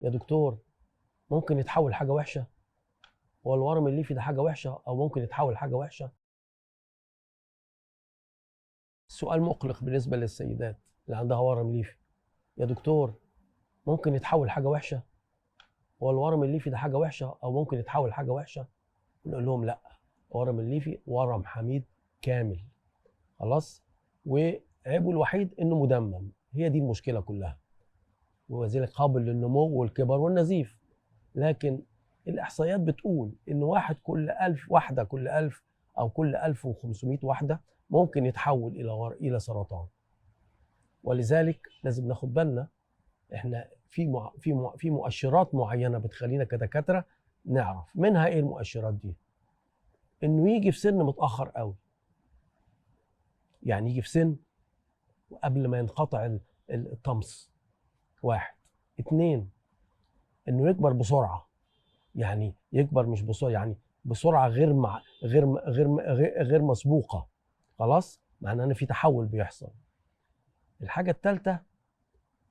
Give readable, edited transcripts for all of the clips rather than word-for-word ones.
يا دكتور ممكن يتحول حاجه وحشه؟ هو الورم الليفي ده حاجه وحشه او ممكن يتحول حاجه وحشه؟ السؤال مقلق بالنسبه للسيدات اللي عندها ورم ليفي. يا دكتور ممكن يتحول حاجه وحشه؟ هو الورم الليفي ده حاجه وحشه او ممكن يتحول حاجه وحشه؟ نقول لهم لا، الورم الليفي ورم حميد كامل خلاص، وعيبه الوحيد انه مدمم، هي دي المشكله كلها، وذلك قابل للنمو والكبر والنزيف. لكن الإحصائيات بتقول إن واحد كل 1000 واحدة، كل 1000 أو كل 1500 واحدة ممكن يتحول إلى سرطان. ولذلك لازم ناخد بالنا، إحنا في مؤشرات معينة بتخلينا كدكاترة نعرف منها إيه المؤشرات دي. إنه يجي في سن متأخر قوي، يعني يجي في سن قبل ما ينقطع الطمس، واحد. اتنين، إنه يكبر بسرعة، يعني يكبر مش بسرعه، يعني بسرعه غير مسبوقه، خلاص، معناه ان في تحول بيحصل. الحاجه الثالثه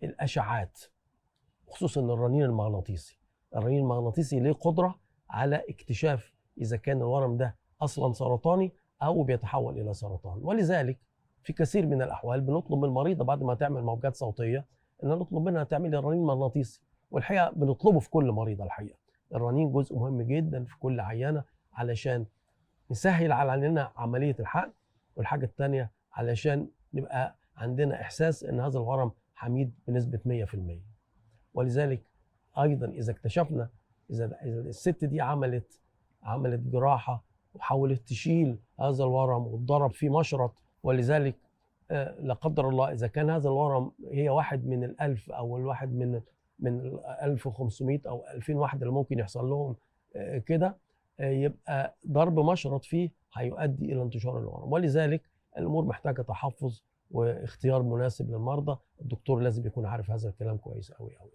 الاشعاعات، خصوصا الرنين المغناطيسي. الرنين المغناطيسي ليه قدره على اكتشاف اذا كان الورم ده اصلا سرطاني او بيتحول الى سرطان. ولذلك في كثير من الاحوال بنطلب من المريضه بعد ما تعمل موجات صوتيه ان نطلب منها تعمل الرنين المغناطيسي، والحقيقه بنطلبه في كل مريضه. الحقيقه الرنين جزء مهم جدا في كل عيانه علشان نسهل علينا عمليه الحقن، والحاجه الثانيه علشان نبقى عندنا احساس ان هذا الورم حميد بنسبه 100%. ولذلك ايضا اذا اكتشفنا اذا الست دي عملت جراحه وحاولت تشيل هذا الورم واتضرب فيه مشرط، ولذلك لا قدر الله اذا كان هذا الورم هي واحد من الألف او الواحد من 1500 او 2000 واحد اللي ممكن يحصل لهم كده، يبقى ضرب مشرط فيه هيؤدي الى انتشار الورم. ولذلك الامور محتاجه تحفظ واختيار مناسب للمرضى. الدكتور لازم يكون عارف هذا الكلام كويس قوي قوي.